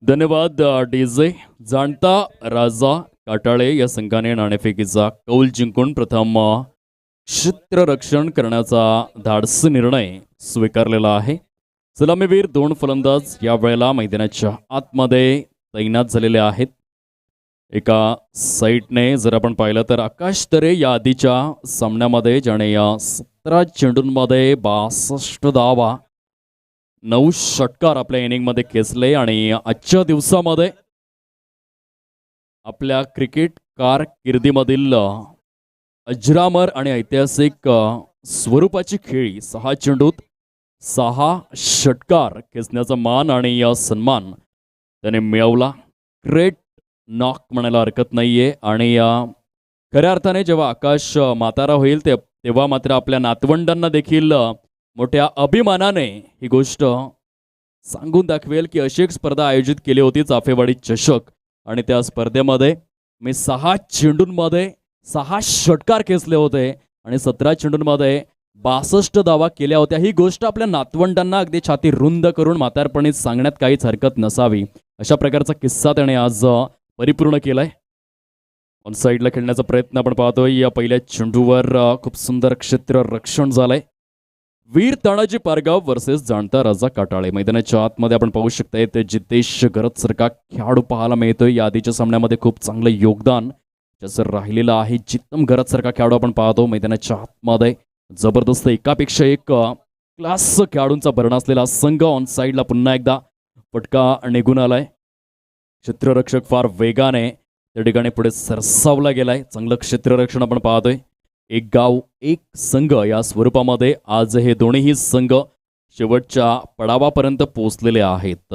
धन्यवाद डीजे. जाणता राजा काटाळे या संघाने नाणेफेकीचा कौल जिंकून प्रथम क्षेत्ररक्षण करण्याचा धाडसी निर्णय स्वीकारलेला आहे. सलामीवीर दोन फलंदाज या वेळेला मैदानाच्या आतमध्ये तैनात झालेले आहेत. एका साईडने जर आपण पाहिलं तर आकाश तरे या आधीच्या सामन्यामध्ये ज्याने या 17 चेंडूंमध्ये 62 धावा 9 षटकार आपल्या इनिंगमध्ये खेचले आणि आजच्या दिवसामध्ये आपल्या क्रिकेट कारकिर्दीमधील अजरामर आणि ऐतिहासिक स्वरूपाची खेळी 6 चेंडूत 6 षटकार खेचण्याचा मान आणि सन्मान त्याने मिळवला. ग्रेट नॉक म्हणायला हरकत नाहीये. आणि खऱ्या अर्थाने जेव्हा आकाश म्हातारा होईल तेव्हा मात्र आपल्या नातवंडांना देखील मोठ्या अभिमानाने ही गोष्ट सांगून दाखवेल की अशी एक स्पर्धा आयोजित केली होती चाफेवाडी चषक आणि त्या स्पर्धेमध्ये मी 6 चेंडूंमध्ये 6 षटकार खेचले होते आणि 17 चेंडूंमध्ये 62 धावा केल्या होत्या. ही गोष्ट आपल्या नातवंडांना अगदी छाती रुंद करून म्हातारपणी सांगण्यात काहीच हरकत नसावी अशा प्रकारचा किस्सा त्याने आज परिपूर्ण केलाय. ऑन साईडला खेळण्याचा प्रयत्न आपण पाहतोय. या पहिल्या चेंडूवर खूप सुंदर क्षेत्ररक्षण झालंय. वीर तानाजी पारगाव वर्सेस जाणता राजा काटाळे. मैदानाच्या आतमध्ये आपण पाहू शकता ते जितेश गरजसारखा खेळाडू पाहायला मिळतोय. या आधीच्या सामन्यामध्ये खूप चांगलं योगदान ज्याचं राहिलेलं आहे. जितम गरजसारखा खेळाडू आपण पाहतो मैदानाच्या आतमध्ये. जबरदस्त एकापेक्षा एक क्लास खेळाडूंचा भरणा असलेला संघ. ऑन साईडला पुन्हा एकदा फटका निघून आलाय. क्षेत्ररक्षक फार वेगाने त्या ठिकाणी पुढे सरसावला गेलाय. चांगलं क्षेत्ररक्षण आपण पाहतोय. एक गाव एक संघ या स्वरूपामध्ये आज हे दोन्ही संघ शेवटच्या पडावापर्यंत पोहोचलेले आहेत.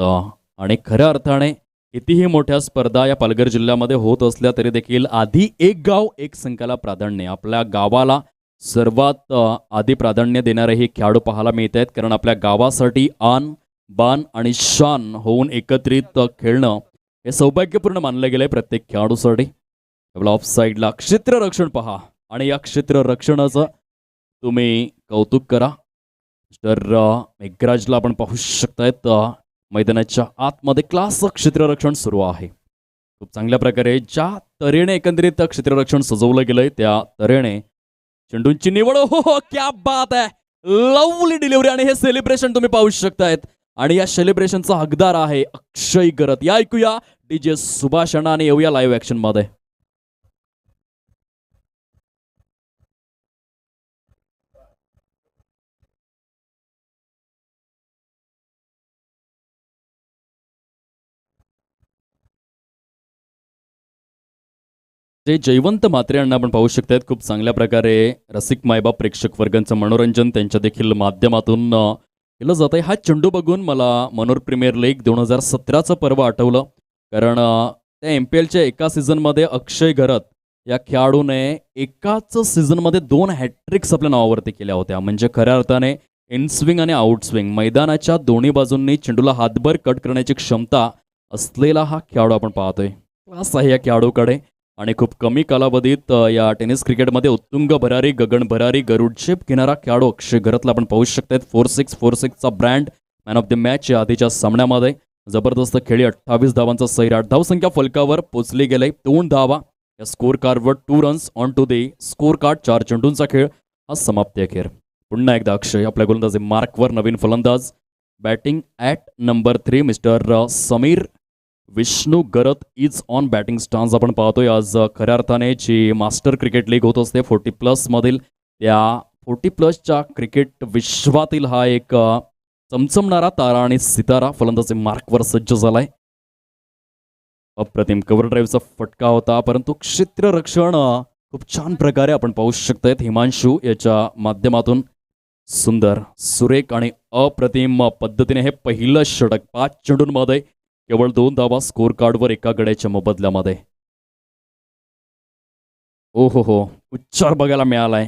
आणि खऱ्या अर्थाने कितीही मोठ्या स्पर्धा या पालघर जिल्ह्यामध्ये होत असल्या तरी देखील आधी एक गाव एक संघाला प्राधान्य. आपल्या गावाला सर्वात आधी प्राधान्य देणारे हे खेळाडू पाहायला मिळत आहेत. कारण आपल्या गावासाठी आन बान आणि शान होऊन एकत्रित खेळणं हे सौभाग्यपूर्ण मानलं गेलंय प्रत्येक खेळाडूसाठी. ऑफ साईडला क्षेत्ररक्षण पहा आणि या क्षेत्ररक्षणाचं तुम्ही कौतुक करा. मिस्टर मेघराजला आपण पाहू शकतायत मैदानाच्या आतमध्ये क्लास क्षेत्ररक्षण सुरू आहे. खूप चांगल्या प्रकारे ज्या तऱ्हेने एकंदरीत क्षेत्ररक्षण सजवलं गेलंय त्या तऱ्हेने चेंडूंची निवड. हो क्या बात आहे. लवली डिलिव्हरी आणि हे सेलिब्रेशन तुम्ही पाहू शकतायत. आणि या सेलिब्रेशनचा हकदार आहे अक्षय गरत. या ऐकूया डीजे सुभाष अण्णा आणि येऊया लाईव्ह ऍक्शन मध्ये. ते जयवंत म्हात्रे यांना आपण पाहू शकतात. खूप चांगल्या प्रकारे रसिक मायबाप प्रेक्षक वर्गांचं मनोरंजन त्यांच्या देखील माध्यमातून केलं जात आहे. हा चेंडू बघून मला मनोर प्रीमियर लीग 2017चं पर्व आठवलं. कारण त्या MPLच्या एका सीझनमध्ये अक्षय घरत या खेळाडूने एकाच सीझनमध्ये 2 हॅट्रिक्स आपल्या नावावरती केल्या होत्या. म्हणजे खऱ्या अर्थाने इन स्विंग आणि आउट स्विंग मैदानाच्या दोन्ही बाजूंनी चेंडूला हातभर कट करण्याची क्षमता असलेला हा खेळाडू आपण पाहतोय. क्लास आहे या खेळाडूकडे. आणि खूप कमी कालावधीत या टेनिस क्रिकेटमध्ये उत्तुंग भरारी गगन भरारी गरुडशेप घेणारा खेळाडू अक्षय घरतला आपण पाहू शकतात. 4-6 चा brand man of the match या आधीच्या सामन्यामध्ये जबरदस्त खेळी. 28 धावांचा सैराट. धावसंख्या फलकावर पोचली गेले 2 धावा. या स्कोर कार्डवर 2 runs on to the score card. 4 चेंडूंचा खेळ हा समाप्ती अखेर. पुन्हा एकदा अक्षय आपल्या गोलंदाजी मार्कवर. नवीन फलंदाज batting at number 3 mister Sameer Vishnu Garat is on batting stance आपण पाहतोय. आज खऱ्या अर्थाने जी मास्टर क्रिकेट लीग होत असते 40+ मधील त्या 40+च्या क्रिकेट विश्वातील हा एक चमचमणारा तारा आणि सितारा फलंदाजी मार्कवर सज्ज झालाय. अप्रतिम कव्हर ड्राईव्हचा फटका होता. परंतु क्षेत्ररक्षण खूप छान प्रकारे आपण पाहू शकतायत हिमांशू याच्या माध्यमातून. सुंदर सुरेख आणि अप्रतिम पद्धतीने हे पहिलं षटक. 5 चेंडूंमध्ये केवळ 2 धावा स्कोर कार्डवर एका गड्याच्या मोबदल्यामध्ये. हो उच्चार बघायला मिळालाय.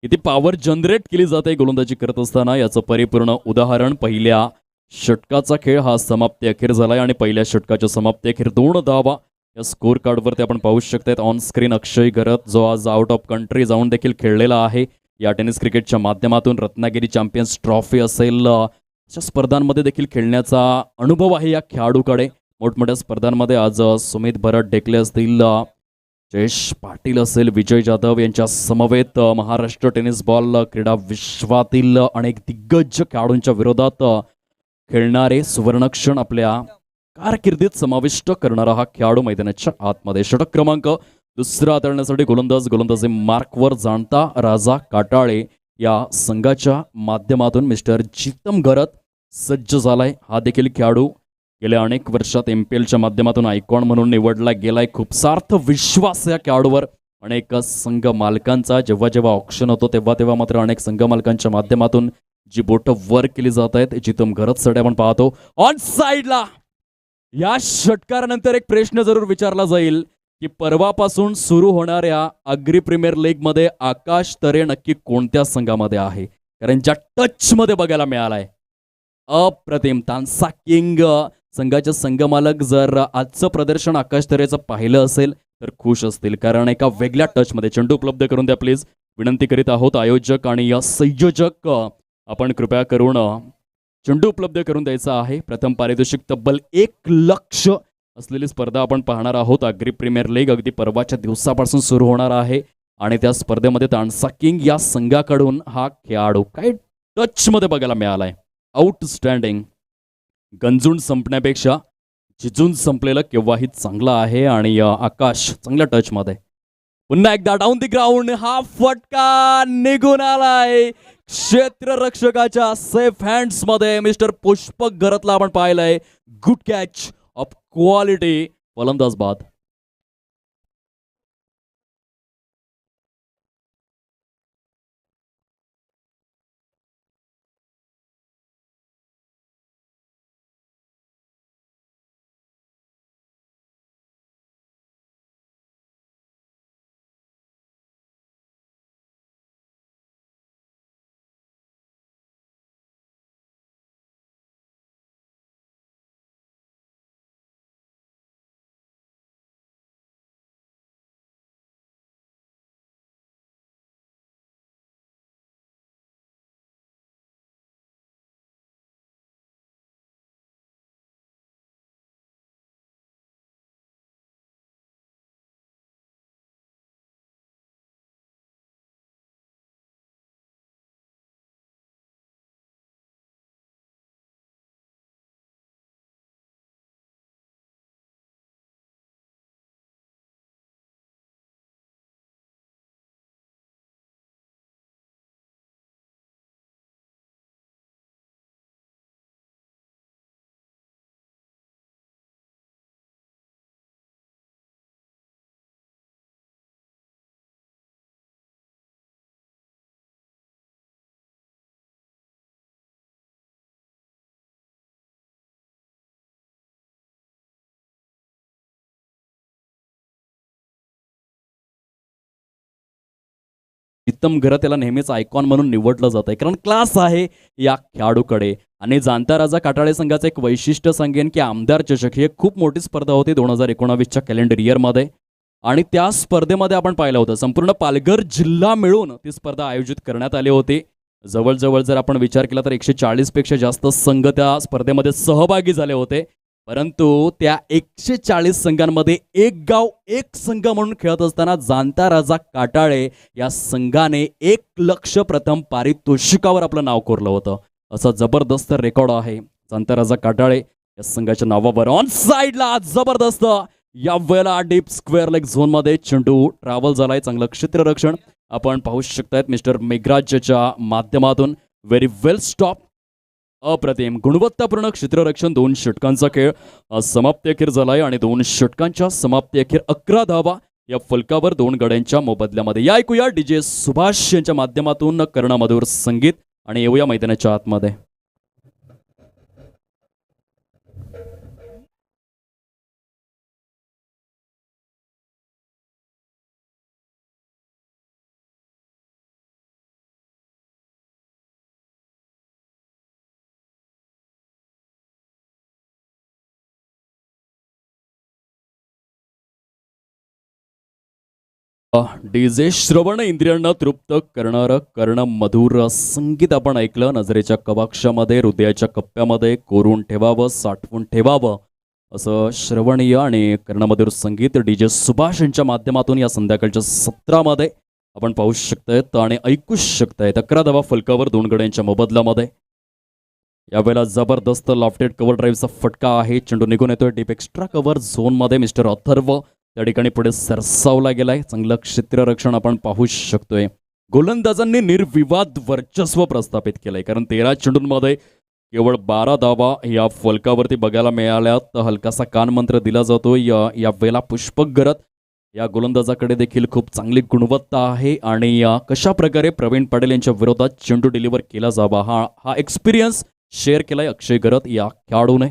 किती पॉवर जनरेट केली जाते गोलंदाजी करत असताना याचं परिपूर्ण उदाहरण. पहिल्या षटकाचा खेळ हा समाप्ती अखेर झालाय आणि पहिल्या षटकाच्या समाप्ती अखेर 2 धावा या स्कोर कार्डवरती आपण पाहू शकतात. ऑन स्क्रीन अक्षय घरत जो आज आउट ऑफ कंट्री जाऊन देखील खेळलेला आहे. या टेनिस क्रिकेटच्या माध्यमातून रत्नागिरी चॅम्पियन्स ट्रॉफी असेल अशा स्पर्धांमध्ये देखील खेळण्याचा अनुभव आहे या खेळाडूकडे. मोठमोठ्या स्पर्धांमध्ये आज सुमित भरत ढेकले असतील, जयेश पाटील असेल, विजय जाधव यांच्या समवेत महाराष्ट्र टेनिस बॉल क्रीडा विश्वातील अनेक दिग्गज खेळाडूंच्या विरोधात खेळणारे सुवर्णक्षण आपल्या कारकिर्दीत समाविष्ट करणारा हा खेळाडू मैदानाच्या आतमध्ये. षटक क्रमांक दुसरा हाताळण्यासाठी गोलंदाजी मार्कवर जाणता राजा काटाळे या संघाच्या माध्यमातून मिस्टर जितम घरत सज्ज झालाय. हा देखील खेळाडू गेल्या अनेक वर्षात MPLच्या माध्यमातून आयकॉन म्हणून निवडला गेलाय. खूप सार्थ विश्वास या खेळाडूवर अनेक संघ मालकांचा. जेव्हा जेव्हा ऑप्शन होतो तेव्हा मात्र अनेक संघ मालकांच्या माध्यमातून जी बोटं वर केली जात आहेत. जितम घरत साठी आपण पाहतो ऑन साइडला. या षटकारानंतर एक प्रश्न जरूर विचारला जाईल की परवापासून सुरू होणाऱ्या अग्री प्रीमियर लीग मध्ये आकाश तरे नक्की कोणत्या संघामध्ये आहे, कारण ज्या टच मध्ये बघायला मिळालाय अप्रतिम. तानसा किंग संघाचे संघमालक जर आजचं प्रदर्शन आकाश तरेचं पाहिलं असेल तर खुश असतील, कारण एका वेगळ्या टच मध्ये. चेंडू उपलब्ध करून द्या प्लीज, विनंती करीत आहोत. आयोजक आणि संयोजक आपण कृपया करून चेंडू उपलब्ध करून द्यायचा आहे. प्रथम पारितोषिक तब्बल 1,00,000 असलेली स्पर्धा आपण पाहणार आहोत. अग्री प्रीमियर लीग अगदी परवाच्या दिवसापासून सुरू होणार आहे आणि त्या स्पर्धेमध्ये तानसा किंग या संघाकडून हा खेळाडू काय टच मध्ये बघायला मिळालाय. आउटस्टँडिंग. गंजून संपण्यापेक्षा झिजून संपलेलं केव्हाही चांगलं आहे. आणि आकाश चांगल्या टच मध्ये. पुन्हा एकदा डाऊन द ग्राउंड. हा फटका निघून आलाय क्षेत्ररक्षकाच्या सेफ हँड्स मध्ये. मिस्टर पुष्पक घरतला आपण पाहिलंय. Good catch of quality. फलंदाज बाद. जितम घरत याला नेहमीच आयकॉन म्हणून निवडलं जात आहे, कारण क्लास आहे या खेळाडूकडे. आणि जाणता राजा काटाळे संघाचं एक वैशिष्ट्य सांगेन की आमदार चषक ही एक खूप मोठी स्पर्धा होती 2019च्या कॅलेंडर इयरमध्ये. आणि त्या स्पर्धेमध्ये आपण पाहिलं होतं संपूर्ण पालघर जिल्हा मिळून ती स्पर्धा आयोजित करण्यात आली होती. जवळजवळ जर आपण विचार केला तर 140 पेक्षा जास्त संघ त्या स्पर्धेमध्ये सहभागी झाले होते. परंतु त्या 140 संघांमध्ये एक गाव एक संघ म्हणून खेळत असताना जाणता राजा काटाळे या संघाने 1,00,000 प्रथम पारितोषिकावर आपलं नाव कोरलं होतं. असा जबरदस्त रेकॉर्ड आहे जाणता राजा काटाळे या संघाच्या नावावर. ऑन साइडला जबरदस्त या वेळेला डीप स्क्वेअर लेग झोन मध्ये चेंडू ट्रॅव्हल झालाय. चांगलं क्षेत्ररक्षण आपण पाहू शकतायत मिस्टर मेघराजच्या माध्यमातून. व्हेरी वेल स्टॉप. अप्रतिम गुणवत्तापूर्ण क्षेत्ररक्षण. 2 षटकांचा खेळ समाप्ती अखेर झालाय आणि 2 षटकांच्या समाप्ती अखेर 11 धावा या फलकावर 2 गड्यांच्या मोबदल्यामध्ये. या ऐकूया DJ सुभाष यांच्या माध्यमातून कर्णमधुर संगीत आणि येऊया मैदानाच्या आतमध्ये. DJ श्रवण इंद्रियांना तृप्त करणारं कर्णमधुर संगीत आपण ऐकलं. नजरेच्या कवाक्षामध्ये हृदयाच्या कप्प्यामध्ये कोरून ठेवावं, साठवून ठेवावं असं श्रवणीय आणि कर्णमधुर संगीत DJ सुभाष यांच्या माध्यमातून या संध्याकाळच्या सत्रामध्ये आपण पाहू शकतायत आणि ऐकू शकतायत. 11 धावा फलकावर 2 गड्यांच्या मोबदल्यामध्ये. यावेळेला जबरदस्त लॉफ्टेड कव्हर ड्राईव्हचा फटका आहे. चेंडू निघून येतोय डीप एक्स्ट्रा कव्हर झोनमध्ये. मिस्टर अथर्व त्या ठिकाणी पुढे सरसावला गेलाय. चांगलं क्षेत्ररक्षण आपण पाहू शकतोय. गोलंदाजांनी निर्विवाद वर्चस्व प्रस्थापित केलंय, कारण 13 चेंडूंमध्ये केवळ 12 धावा या फलकावरती बघायला मिळाल्यात. हलकासा कानमंत्र दिला जातो या वेळेला पुष्पक गरत या गोलंदाजाकडे देखील खूप चांगली गुणवत्ता आहे आणि कशा प्रकारे प्रवीण पाटील यांच्या विरोधात चेंडू डिलिव्हर केला जावा हा एक्सपिरियन्स शेअर केलाय अक्षय गरत या खेळाडूने.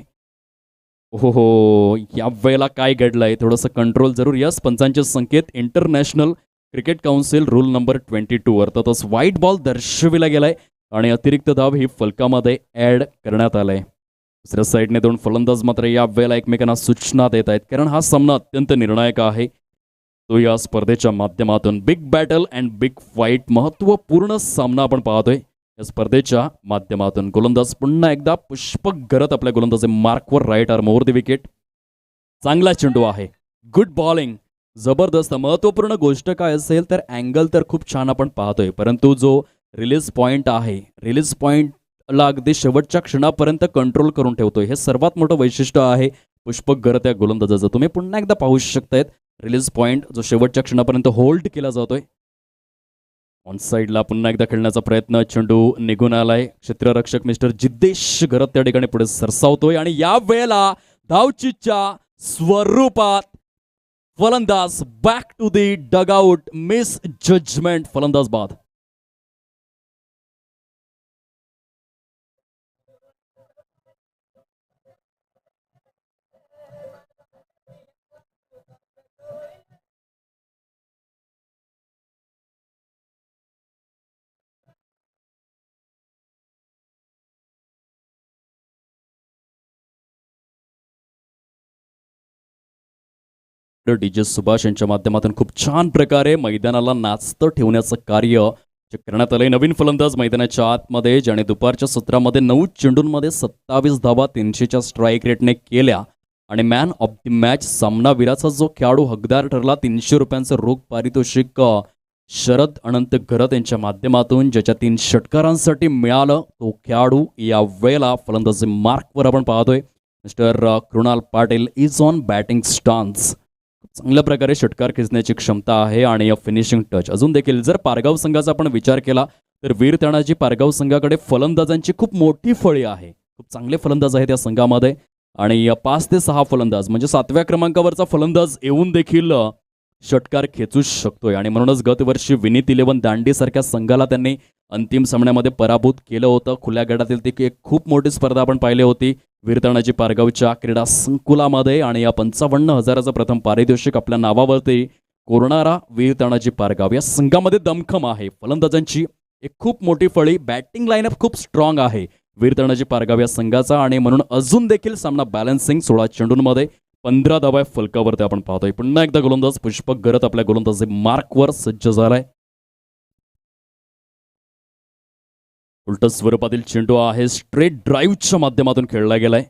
हो, या वेळेला काय घडलंय, थोडंसं कंट्रोल जरूर. यस, पंचांचे संकेत. International Cricket Council rule number 22 अर्थातच व्हाईट बॉल दर्शविला गेलाय आणि अतिरिक्त धाव ही फलकामध्ये ॲड करण्यात आलाय. दुसऱ्या साईडने 2 फलंदाज मात्र या वेळेला एकमेकांना सूचना देत आहेत, कारण हा सामना अत्यंत निर्णायक आहे. तो या स्पर्धेच्या माध्यमातून big battle and big fight महत्त्वपूर्ण सामना आपण पाहतोय या स्पर्धेच्या माध्यमातून. गोलंदाज पुन्हा एकदा पुष्पक गरत आपल्या गोलंदाज मार्कवर right arm over the wicket. चांगला चेंडू आहे, गुड बॉलिंग, जबरदस्त. महत्त्वपूर्ण गोष्ट काय असेल तर अँगल तर खूप छान आपण पाहतोय, परंतु जो रिलीज पॉईंट आहे, रिलीज पॉईंटला अगदी शेवटच्या क्षणापर्यंत कंट्रोल करून ठेवतोय. हे सर्वात मोठं वैशिष्ट्य आहे पुष्पक गरत या गोलंदाजाचं. तुम्ही पुन्हा एकदा पाहू शकतायत रिलीज पॉईंट जो शेवटच्या क्षणापर्यंत होल्ड केला जातोय. ऑन साईडला पुन्हा एकदा खेळण्याचा प्रयत्न. चेंडू निघून आलाय. क्षेत्ररक्षक मिस्टर जिद्देश गरत त्या ठिकाणी पुढे सरसावतोय आणि या वेळेला धावचीच्या स्वरूपात फलंदाज back to the dugout. Misjudgement, फलंदाज बाद. DJ सुभाष यांच्या माध्यमातून खूप छान प्रकारे मैदानाला नाचतं ठेवण्याचं कार्य जे करण्यात आलंय. नवीन फलंदाज मैदानाच्या आतमध्ये, ज्याने दुपारच्या सत्रामध्ये 9 चेंडूंमध्ये 27 धावा 300च्या स्ट्राईक रेटने केल्या आणि मॅन ऑफ द मॅच सामनावीराचा जो खेळाडू हकदार ठरला. 300 रुपयांचं रोख पारितोषिक शरद अनंत गरत यांच्या माध्यमातून ज्याच्या 3 षटकारांसाठी मिळालं, तो खेळाडू या वेळेला फलंदाजी मार्कवर आपण पाहतोय. Mister Krunal Patil is on batting stance. चांगल्या प्रकारे षटकार खेचण्याची क्षमता आहे आणि फिनिशिंग टच. अजून देखील जर पारगाव संघाचा आपण विचार केला तर वीर तानाजी पारगाव संघाकडे फलंदाजांची खूप मोठी फळी आहे. खूप चांगले फलंदाज आहेत या संघामध्ये आणि 5 ते 6 फलंदाज म्हणजे 7व्या क्रमांकावरचा फलंदाज येऊन देखील षटकार खेचू शकतोय आणि म्हणूनच गतवर्षी विनीत 11 दांडी सारख्या संघाला त्यांनी अंतिम सामन्यामध्ये पराभूत केलं होतं. खुल्या गटातील ती एक खूप मोठी स्पर्धा आपण पाहिली होती वीर तानाजी पारगावच्या क्रीडा संकुलामध्ये आणि या 55,000चं प्रथम पारितोषिक आपल्या नावावरती कोरणारा वीर तानाजी पारगाव या संघामध्ये दमखम आहे. फलंदाजांची एक खूप मोठी फळी, बॅटिंग लाईनअप खूप स्ट्रॉंग आहे वीर तानाजी पारगाव या संघाचा आणि म्हणून अजून देखील सामना बॅलन्सिंग. 16 चेंडूंमध्ये 15 धावा फलकावरती आपण पाहतोय. पुन्हा एकदा गोलंदाज पुष्पक गरत आपल्या गोलंदाजी मार्कवर सज्ज झालाय. उलट स्वरूपातील चेंडू आहे, स्ट्रेट ड्राईव्हच्या माध्यमातून खेळला गेलाय.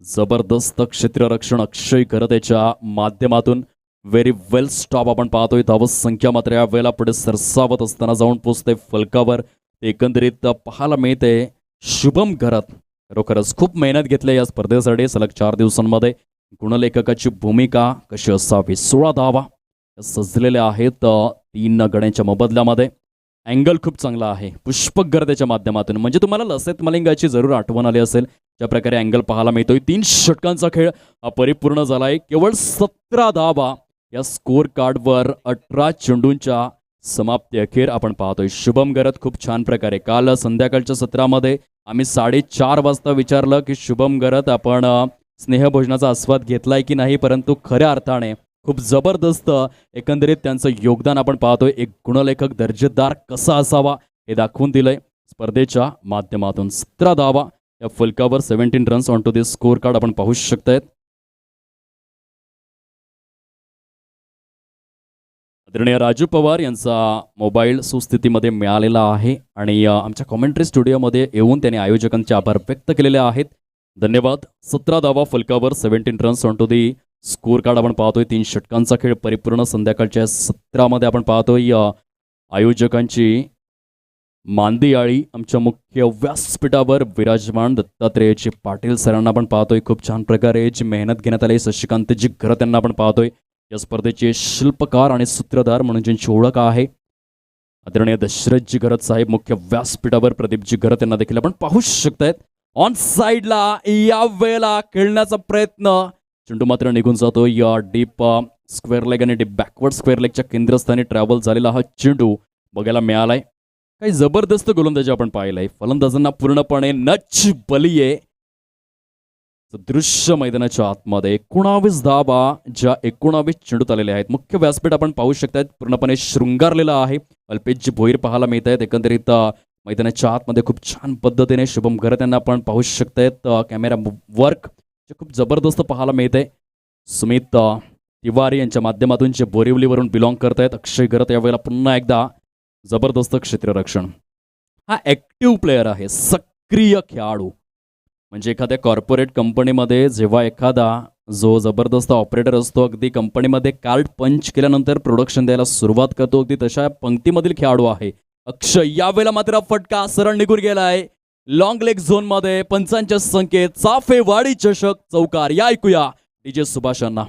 जबरदस्त क्षेत्ररक्षण अक्षय गरत याच्या माध्यमातून. व्हेरी वेल स्टॉप आपण पाहतोय. धावत संख्या मात्र या वेळेला पुढे सरसावत असताना जाऊन पोचते फलकावर. एकंदरीत पाहायला मिळते शुभम गरत खरोखरच खूप मेहनत घेतली या स्पर्धेसाठी. सलग 4 दिवसांमध्ये गुणलेखकाची भूमिका कशी असावी. 16 धावा सजलेल्या आहेत 3 गड्यांच्या मोबदल्यामध्ये. अँगल खूप चांगला आहे पुष्पक गरत याच्या माध्यमातून. म्हणजे तुम्हाला लसित मलिंगाची जरूर आठवण आली असेल ज्या प्रकारे अँगल पाहायला मिळतोय. 3 षटकांचा खेळ हा परिपूर्ण झालाय. केवळ 17 धावा या स्कोअर कार्डवर 18 चेंडूंच्या समाप्ती अखेर आपण पाहतोय. शुभम गरत खूप छान प्रकारे. काल संध्याकाळच्या सत्रामध्ये आम्ही 4:30 वाजता विचारलं की शुभम गरत आपण स्नेहभोजनाचा आस्वाद घेतलाय की नाही, परंतु खऱ्या अर्थाने खूप जबरदस्त एकंदरीत त्यांचं योगदान आपण पाहतोय. एक गुणलेखक दर्जेदार कसा असावा हे दाखवून दिलंय स्पर्धेच्या माध्यमातून. 17 धावा या फलकावर, 17 runs on to this score card आपण पाहू शकतायत. आदरणीय राजू पवार यांचा मोबाईल सुस्थितीमध्ये मिळालेला आहे आणि आमच्या कॉमेंट्री स्टुडिओमध्ये येऊन त्यांनी आयोजकांचे आभार व्यक्त केलेले आहेत. धन्यवाद. 17 धावा फलकावर 17 runs on to the score card आपण पाहतोय. 3 षटकांचा खेळ परिपूर्ण संध्याकाळच्या सत्रामध्ये आपण पाहतोय. आयोजकांची मांदियाळी आमच्या मुख्य व्यासपीठावर विराजमान दत्तात्रेयजी पाटील सरांना आपण पाहतोय. खूप छान प्रकारे जी मेहनत घेण्यात आली. शशिकांतजी घरत यांना आपण पाहतोय. या स्पर्धेचे शिल्पकार आणि सूत्रधार म्हणून ज्यांची ओळख आहे आदरणीय दशरथजी घरत साहेब मुख्य व्यासपीठावर प्रदीपजी घरत यांना देखील आपण पाहू शकतायत. ऑन साईडला या वेळेला खेळण्याचा प्रयत्न, चेंडू मात्र निघून जातो. या डीप स्क्वेअर लेग आणि डीप बॅकवर्ड स्क्वेअर लेगच्या केंद्रस्थानी ट्रॅव्हल झालेला हा चेंडू बघायला मिळालाय. काही जबरदस्त गोलंदाजी आपण पाहिलाय. फलंदाजांना पूर्णपणे नच बलिये दृश्य मैदानाच्या आतमध्ये 19 धावा ज्या 19 चेंडूत आलेले आहेत. मुख्य व्यासपीठ आपण पाहू शकतात पूर्णपणे शृंगारलेला आहे. अल्पेशजी भोईर पाहायला मिळत आहेत. एकंदरीत मैदानाच्या आतमध्ये खूप छान पद्धतीने शुभम घरत यांना आपण पाहू शकतायत. कॅमेरा वर्क जे खूप जबरदस्त पाहायला मिळत आहे. सुमित तिवारी यांच्या माध्यमातून जे बोरिवलीवरून बिलॉंग करतायत. अक्षय घरत यावेळेला पुन्हा एकदा जबरदस्त क्षेत्ररक्षण. हा ॲक्टिव्ह प्लेयर आहे, सक्रिय खेळाडू. म्हणजे एखाद्या कॉर्पोरेट कंपनीमध्ये जेव्हा एखादा जो जबरदस्त ऑपरेटर असतो अगदी कंपनीमध्ये कार्ड पंच केल्यानंतर प्रोडक्शन द्यायला सुरुवात करतो, अगदी तशा पंक्तीमधील खेळाडू आहे अक्षय. यावेळेला मात्र फटका सरळ निघून गेलाय लॉंग लेग झोन मध्ये. पंचांच्या संख्येत चाफेवाडी चषक चौकार. या ऐकूया डीजे सुभाष यांना.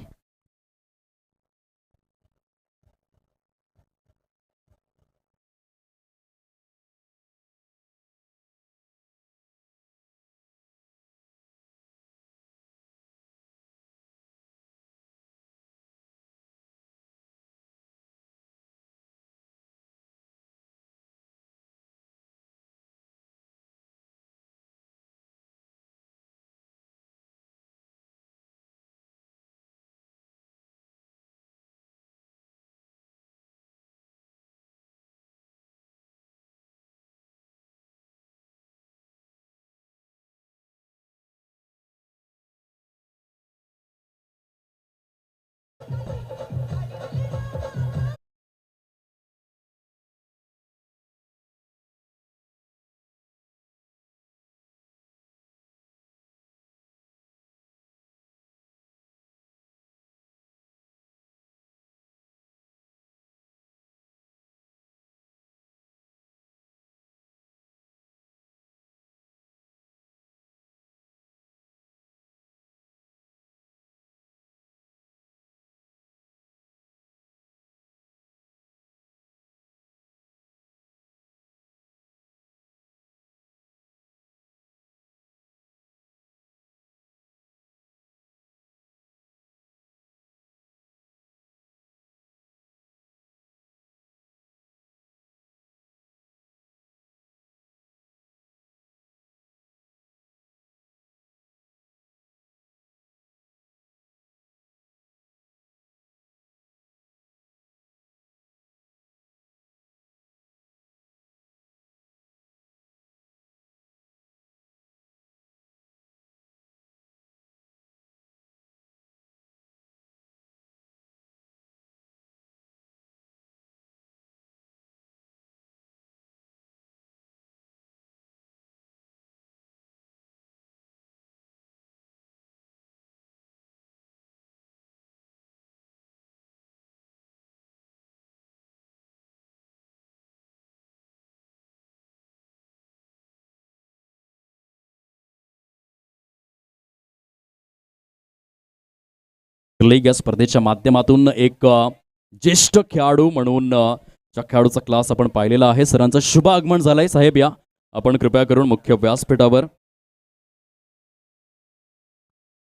लीग या स्पर्धेच्या माध्यमातून एक ज्येष्ठ खेळाडू म्हणून ज्या खेळाडूचा क्लास आपण पाहिलेला आहे. सरांचं शुभ आगमन झालंय. साहेब या आपण कृपया करून मुख्य व्यासपीठावर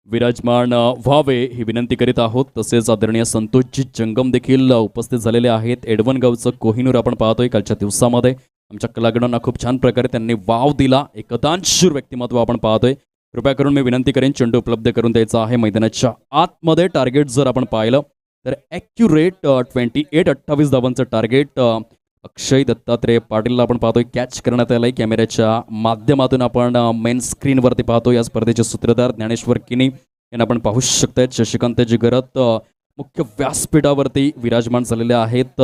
विराजमान व्हावे ही विनंती करीत आहोत. तसेच आदरणीय संतोषजी जंगम देखील उपस्थित झालेले आहेत. एडवनगावचं कोहिनूर आपण पाहतोय. कालच्या दिवसामध्ये आमच्या कलागणांना खूप छान प्रकारे त्यांनी वाव दिला. एक दानशूर व्यक्तिमत्व आपण पाहतोय. कृपया करून मी विनंती करेन चेंडू उपलब्ध करून द्यायचा आहे. मैदानाच्या आतमध्ये टार्गेट जर आपण पाहिलं तर ॲक्युरेट 28 धावांचं टार्गेट अक्षय दत्तात्रेय पाटीलला आपण पाहतोय कॅच करण्यात आलंय. कॅमेऱ्याच्या माध्यमातून आपण मेन स्क्रीनवरती पाहतो. या स्पर्धेचे सूत्रधार ज्ञानेश्वर किनी यांना आपण पाहू शकतायत. शशिकांतजी घरत मुख्य व्यासपीठावरती विराजमान झालेले आहेत.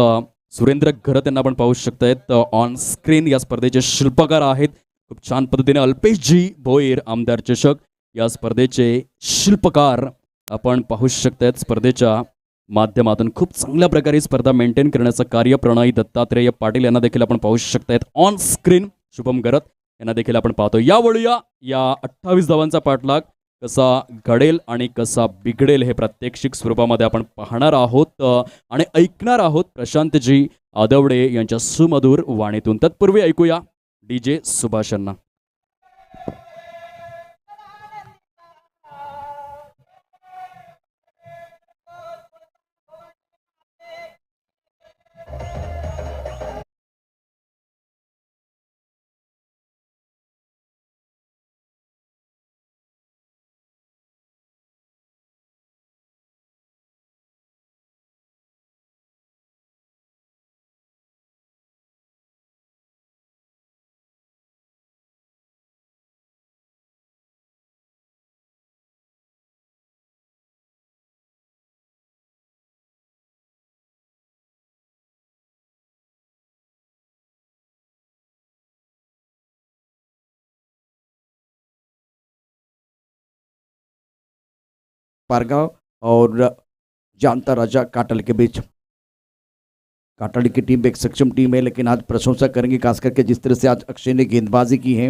सुरेंद्र घरत यांना आपण पाहू शकतायत ऑन स्क्रीन. या स्पर्धेचे शिल्पकार आहेत खूप छान पद्धतीने अल्पेशजी भोईर आमदार चषक या स्पर्धेचे शिल्पकार आपण पाहू शकतायत. स्पर्धेच्या माध्यमातून खूप चांगल्या प्रकारे स्पर्धा मेंटेन करण्याचं कार्य प्रणय दत्तात्रेय पाटील यांना देखील आपण पाहू शकतायत ऑन स्क्रीन. शुभम गरत यांना देखील आपण पाहतो. या वळूया या 28 धावांचा पाठलाग कसा घडेल आणि कसा बिघडेल हे प्रात्यक्षिक स्वरूपामध्ये आपण पाहणार आहोत आणि ऐकणार आहोत प्रशांतजी आदवडे यांच्या सुमधुर वाणीतून. तत्पूर्वी ऐकूया DJ सुभाष यांना. पारगांव और जानता राजा काटल के बीच। काटल की टीम एक सक्षम टीम है, लेकिन आज प्रशंसा करेंगे खास करके जिस तरह से आज अक्षय ने गेंदबाजी की है।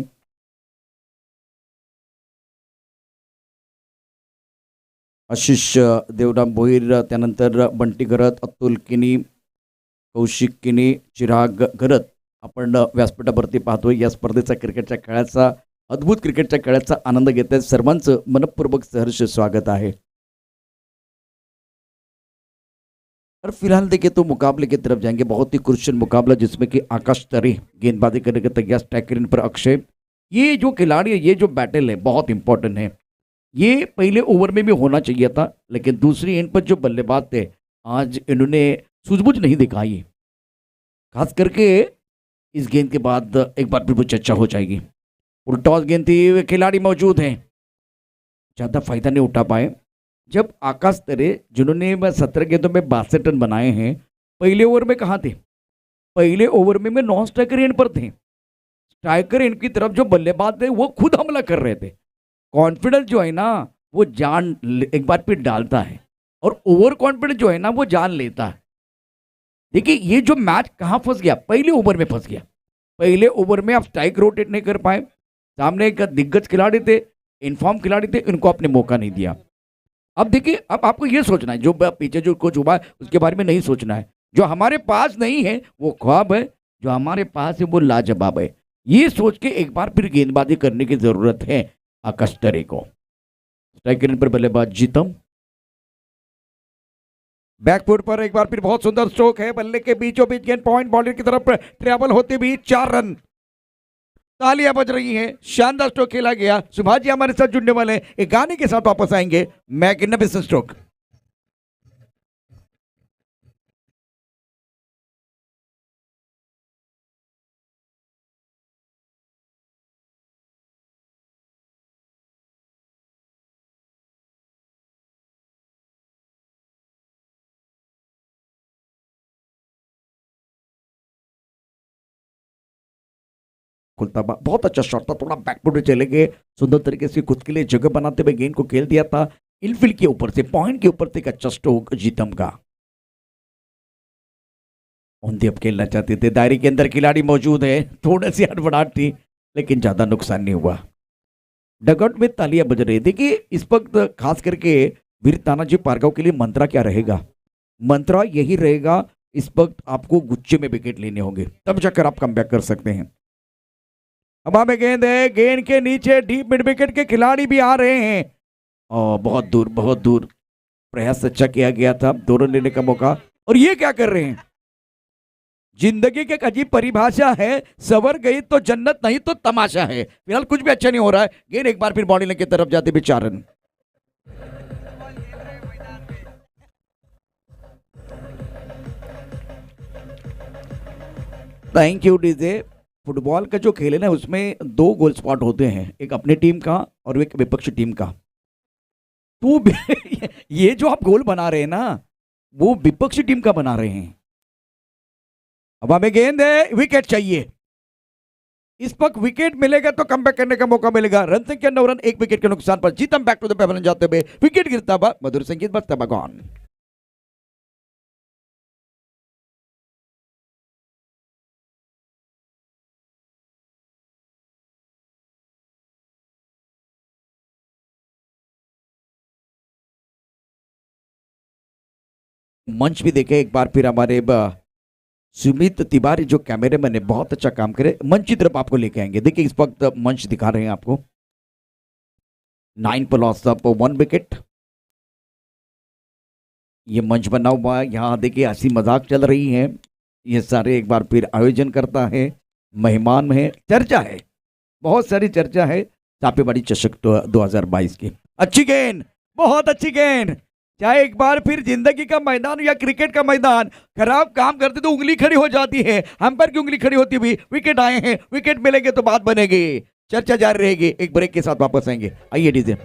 आशिष देवराम भोईर, त्यानंतर बंटी घरत, अतुल किनी, कौशिक किनी, चिराग घरत आपण व्यासपीठावरती पाहतोय. या स्पर्धेचा क्रिकेटच्या खेळाचा अद्भुत क्रिकेटच्या खेळाचा आनंद घेत आहेत. सर्वांचं मनपूर्वक सहर्ष स्वागत आहे. और फिलहाल देखिए तो मुकाबले की तरफ जाएंगे. बहुत ही क्रुशियल मुकाबला जिसमें कि आकाश तरी गेंदबाजी करने के तैयार, स्ट्राइकर इन पर अक्षय. ये जो खिलाड़ी है, ये जो बैटल है बहुत इंपॉर्टेंट है. ये पहले ओवर में भी होना चाहिए था, लेकिन दूसरी एंड पर जो बल्लेबाज थे आज इन्होंने सूझबूझ नहीं दिखाई. खास करके इस गेंद के बाद एक बार फिर वो चर्चा हो जाएगी. उल्टॉस गेंद थी, वे खिलाड़ी मौजूद हैं, ज़्यादा फायदा नहीं उठा पाए. जब आकाश तरे जिन्होंने 17 गेंदों में 62 रन बनाए हैं, पहले ओवर में कहाँ थे? पहले ओवर में नॉन स्ट्राइकर एंड पर थे. स्ट्राइकर एंड की तरफ जो बल्लेबाज थे वो खुद हमला कर रहे थे. कॉन्फिडेंस जो है ना वो जान एक बार फिर डालता है, और ओवर कॉन्फिडेंस जो है ना वो जान लेता है. देखिए ये जो मैच कहाँ फंस गया, पहले ओवर में फंस गया. पहले ओवर में आप स्ट्राइक रोटेट नहीं कर पाए. सामने एक दिग्गज खिलाड़ी थे, इन्फॉर्म खिलाड़ी थे, इनको आपने मौका नहीं दिया. अब देखिए, अब आपको ये सोचना है, जो पीछे जो कोच हुआ है उसके बारे में नहीं सोचना है. जो हमारे पास नहीं है वो ख्वाब है, जो हमारे पास है वो लाजवाब है. ये सोच के एक बार फिर गेंदबाजी करने की जरूरत है आकाश तरे को. स्ट्राइकर पर बल्लेबाज जीतम, बैकफुट पर एक बार फिर बहुत सुंदर स्ट्रोक है. बल्ले के बीचों बीच गेंद पॉइंट बॉर्डर की तरफ ट्रैवल होते भी 4 रन. तालियां बज रही हैं, शानदार स्ट्रोक खेला गया. सुभाष जी हमारे साथ जुड़ने वाले हैं, एक गाने के साथ वापस आएंगे. Magnificent stroke. खुलता बहुत अच्छा शॉट था, थोड़ा बैकफुट में चले गए. सुंदर तरीके से खुद के लिए जगह बनाते हुए गेंद को खेल दिया था. इनफील्ड के ऊपर से, पॉइंट के ऊपर से एक अच्छा स्ट्रोक जीतम का. ओंदी अब खेलना चाहते थे, दायरे के अंदर खिलाड़ी मौजूद है. थोड़ी सी हड़बड़ाहट थी, लेकिन ज्यादा नुकसान नहीं हुआ. डगआउट में तालियां बज रही. देखिए इस वक्त खास करके वीर तानाजी पारगांव के लिए मंत्रा क्या रहेगा? मंत्रा यही रहेगा, इस वक्त आपको गुच्छे में विकेट लेने होंगे, तब जाकर आप कमबैक कर सकते हैं. हवा में गेंद है, गेंद के नीचे डीप मिड विकेट के खिलाड़ी भी आ रहे हैं. और बहुत दूर, बहुत दूर. प्रयास अच्छा किया गया था, 2 रन लेने का मौका. और ये क्या कर रहे हैं? जिंदगी की एक अजीब परिभाषा है, सवर गई तो जन्नत, नहीं तो तमाशा है. फिलहाल कुछ भी अच्छा नहीं हो रहा है. गेंद एक बार फिर बॉडी लाइन की तरफ जाते भी 4 run. Thank you DJ. Football का जो खेल है ना उसमें 2 गोल स्पॉट होते हैं, एक अपनी टीम का और एक विपक्षी टीम का. तो ये जो आप गोल बना रहे हैं ना वो विपक्षी टीम का बना रहे हैं. अब हमें गेंद है, विकेट चाहिए. इस वक्त विकेट मिलेगा तो कमबैक करने का मौका मिलेगा। रन संख्या 9 रन, 1 विकेट के नुकसान पर जीतम बैक टू द पेवेलियन जाते हुए विकेट गिरता हुआ मधुर संगीत बजता हुआ गॉन। मंच भी देखे एक बार फिर हमारे सुमित तिवारी जो कैमरेमैन है बहुत अच्छा काम करे। मंच की तरफ आपको लेके आएंगे। देखिए इस वक्त मंच दिखा रहे हैं आपको। 9 पर लॉस ऑफ 1 विकेट। ये मंच बना हुआ है, यहाँ देखिए हंसी मजाक चल रही है। ये सारे एक बार फिर आयोजन करता है, मेहमान है, चर्चा है, बहुत सारी चर्चा है छापेमारी चषक 2022 की। अच्छी गेंद, बहुत अच्छी गेंद। चाहे एक बार फिर जिंदगी का मैदान या क्रिकेट का मैदान खराब काम करते तो उंगली खड़ी हो जाती है। अंपायर की उंगली खड़ी होती हुई विकेट आए हैं, विकेट मिलेंगे तो बात बनेगी। चर्चा जारी रहेगी। एक ब्रेक के साथ वापस आएंगे। आइए डीजे।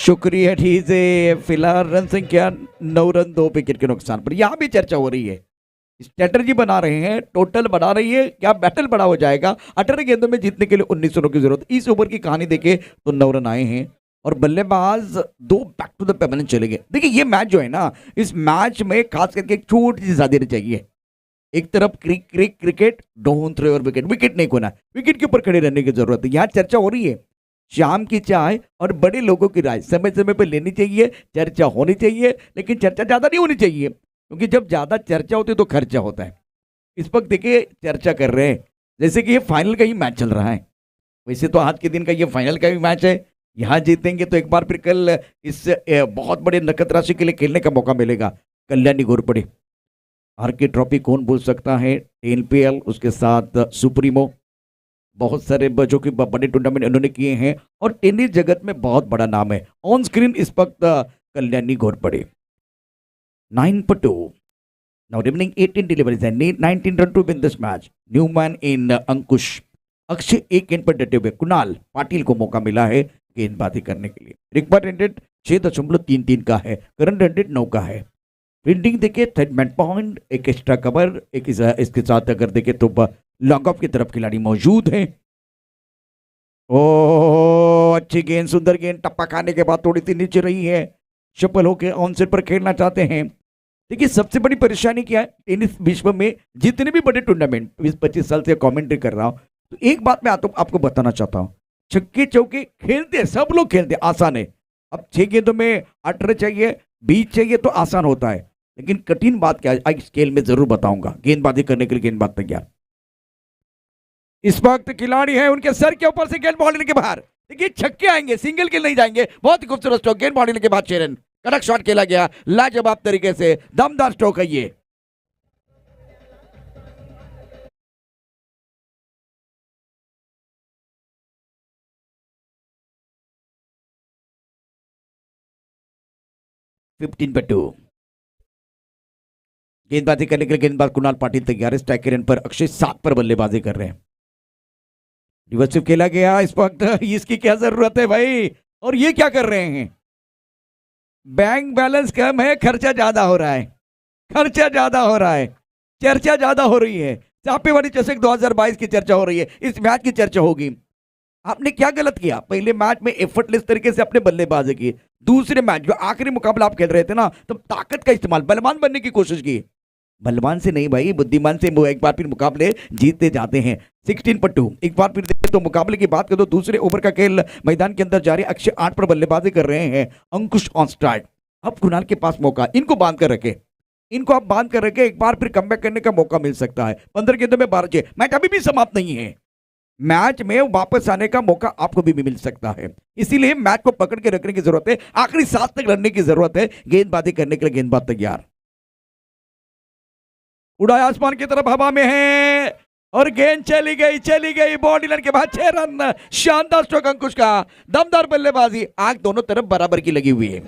शुक्रिया डीजे। फिलहाल रन संख्या 9 रन 2 विकेट के नुकसान पर यहां भी चर्चा हो रही है। स्ट्रेटजी बना रहे हैं, टोटल बना रही है, क्या बैटल बड़ा हो जाएगा। 18 गेंदों में जीतने के लिए 19 रनों की जरूरत। इस ओवर की कहानी देखे तो 9 रन आए हैं और बल्लेबाज 2 बैक टू द पेवेलियन चले गए। देखिए ये मैच जो है ना, इस मैच में खास करके एक छोटी सी ज्यादा चाहिए। एक तरफ क्रिकेट, डोंट थ्रो और विकेट, विकेट नहीं खोना, विकेट के ऊपर खड़े रहने की जरूरत है। यहाँ चर्चा हो रही है। शाम की चाय और बड़े लोगों की राय समय समय पर लेनी चाहिए, चर्चा होनी चाहिए, लेकिन चर्चा ज्यादा नहीं होनी चाहिए क्योंकि जब ज्यादा चर्चा होती है तो खर्चा होता है। इस वक्त देखिए चर्चा कर रहे हैं जैसे कि ये फाइनल का ही मैच चल रहा है। वैसे तो आज के दिन का ये फाइनल का भी मैच है। यहाँ जीतेंगे तो एक बार फिर कल इस बहुत बड़े नकद राशि के लिए खेलने का मौका मिलेगा। कल्याणी घोरपड़े आर के ट्रॉफी कौन भूल सकता है। एनपीएल, उसके साथ सुप्रीमो, बहुत सारे जो कि बड़े टूर्नामेंट इन्होंने किए हैं और टेनिस जगत में बहुत बड़ा नाम है। ऑन स्क्रीन इस वक्त कल्याणी घोरपड़े 9 पर 2। Now remaining 18 deliveries and need 19 run to win this match. Newman in अंकुश। अक्षय एक गेंद पर डटे हुए। कुणाल पाटिल को मौका मिला है गेंदबाजी करने के लिए। रिक्वायर्ड रेट 6.33 का है, करंट रेट 9 का है। फील्डिंग देखिए, थर्ड मैन पॉइंट, एक एक्स्ट्रा कवर, एक इसके साथ अगर देखे तो लॉन्ग ऑफ की तरफ खिलाड़ी मौजूद है। ओ अच्छी गेंद, सुंदर गेंद, टप्पा खाने के बाद थोड़ी सी नीचे रही है। सफल होकर ऑन सेट पर खेलना चाहते हैं। देखिए सबसे बड़ी परेशानी क्या है टेनिस विश्व में, जितने भी बड़े टूर्नामेंट 20-25 साल से कमेंट्री कर रहा हूं तो एक बात मैं आपको बताना चाहता हूं। छक्के चौके खेलते सब लोग खेलते, आसान है। अब 6 गेंदों में 8 रन चाहिए, 20 चाहिए तो आसान होता है, लेकिन कठिन बात क्या है स्केल में जरूर बताऊंगा। गेंदबाजी करने के लिए गेंदबाज तैयार। इस वक्त खिलाड़ी है, उनके सर के ऊपर से गेंद बाउंड्री के बाहर। देखिए छक्के आएंगे, सिंगल के नहीं जाएंगे। बहुत ही खूबसूरत स्ट्रोक, गेंद बाउंड्री के बाद 6 रन। कड़क शॉट खेला गया, लाजवाब तरीके से, दमदार स्ट्रोक है ये। फिफ्टीन पर 2। गेंदबाजी करने के लिए गेंदबाज कुणाल पाटिल तैयार है। स्ट्राइक रन पर अक्षय 7 पर बल्लेबाजी कर रहे हैं। रिवर्सिव खेला गया इस वक्त। इसकी क्या जरूरत है भाई, और ये क्या कर रहे हैं। बैंक बैलेंस कम है, खर्चा ज्यादा हो रहा है, खर्चा ज्यादा हो रहा है, चर्चा ज्यादा हो रही है। छापेमारी चषक 2022 की चर्चा हो रही है, इस मैच की चर्चा होगी। आपने क्या गलत किया, पहले मैच में एफर्टलेस तरीके से अपने बल्लेबाजी की। दूसरे मैच जो आखिरी मुकाबला आप खेल रहे थे ना, तो ताकत का इस्तेमाल, बलवान बनने की कोशिश की। बलवान से नहीं भाई, बुद्धिमान से वो एक बार फिर मुकाबले जीतते जाते हैं। 16 पर 2। एक बार फिर देखें तो मुकाबले की बात करें तो दूसरे ओवर का खेल मैदान के अंदर जारी। अक्षय 8 पर बल्लेबाजी कर रहे हैं, अंकुश ऑन स्ट्राइक। अब कुणाल के पास मौका, इनको बांध कर रखे, इनको आप बांध कर रखे, एक बार फिर कमबैक करने का मौका मिल सकता है। 15 गेंदों में 12 छह। मैच अभी भी समाप्त नहीं है, मैच में वापस आने का मौका आपको भी मिल सकता है। इसीलिए मैच को पकड़ के रखने की जरूरत है, आखिरी 7 तक लड़ने की जरूरत है। गेंदबाजी करने के लिए गेंदबाज तैयार। उड़ाया आसमान की तरफ, हवा में है और गेंद चली गई बॉडी लाइन के बाद 6 रन। शानदार स्ट्रोक अंकुश का, दमदार बल्लेबाजी, आंख दोनों तरफ बराबर की लगी हुई है।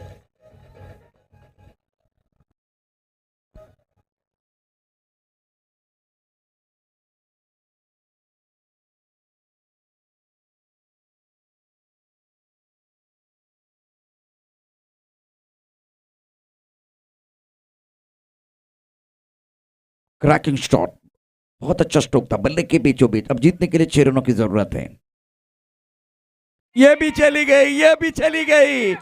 क्रैकिंग शॉट, बहुत अच्छा स्ट्रोक था बल्ले के बीचों बीच। अब जीतने के लिए 6 रनों की जरूरत है। ये भी चली गई, ये भी चली गई।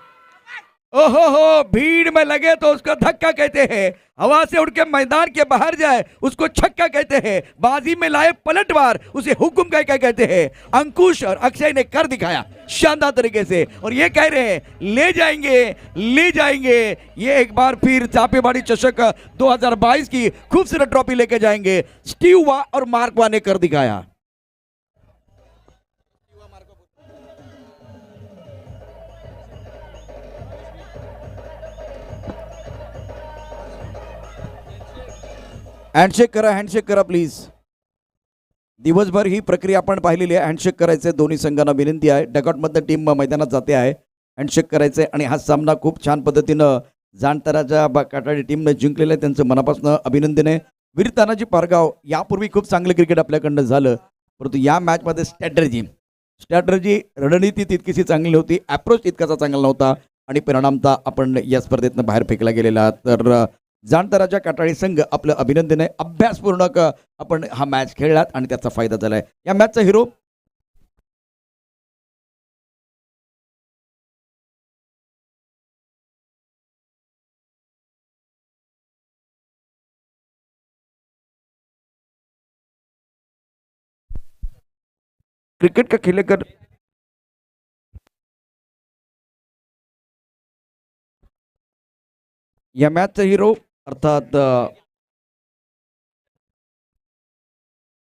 ओहो हो, भीड़ में लगे तो उसको धक्का कहते हैं, हवा से उड़ के मैदान के बाहर जाए उसको छक्का कहते हैं, बाजी में लाए पलटवार उसे हुकुम कह कहते हैं। अंकुश और अक्षय ने कर दिखाया शानदार तरीके से, और ये कह रहे हैं ले जाएंगे, ले जाएंगे। ये एक बार फिर चापेबाड़ी चषक 2022 की खूबसूरत ट्रॉफी लेके जाएंगे। स्टीव वा और मार्क वा ने कर दिखाया। हँडशेक करा प्लीज। दिवसभर ही प्रक्रिया आपण पाहिलेली आहे। हँडशेक करायचे दोन्ही संघांना विनंती आहे। डगआउटमध्ये टीम मैदानात जाते आहे, हँडशेक करायचे आणि हा सामना खूप छान पद्धतीनं जाणताराच्या काटाडी टीमने जिंकलेला आहे, त्यांचं मनापासून अभिनंदन आहे। वीर तानाजी पारगाव यापूर्वी खूप चांगलं क्रिकेट आपल्याकडनं झालं, परंतु या मॅचमध्ये स्ट्रॅटर्जी रणनीती तितकीशी चांगली नव्हती, अप्रोच तितकासा चांगला नव्हता आणि परिणामतः आपण या स्पर्धेतनं बाहेर फेकला गेलेला। तर जाणताराच्या काटाळी संघ आपलं अभिनंदन आहे। अभ्यासपूर्ण आपण हा मॅच खेळलात आणि त्याचा फायदा झालाय। या मॅचचा हिरो क्रिकेट का खेलेकर या मॅचचा हिरो अर्थात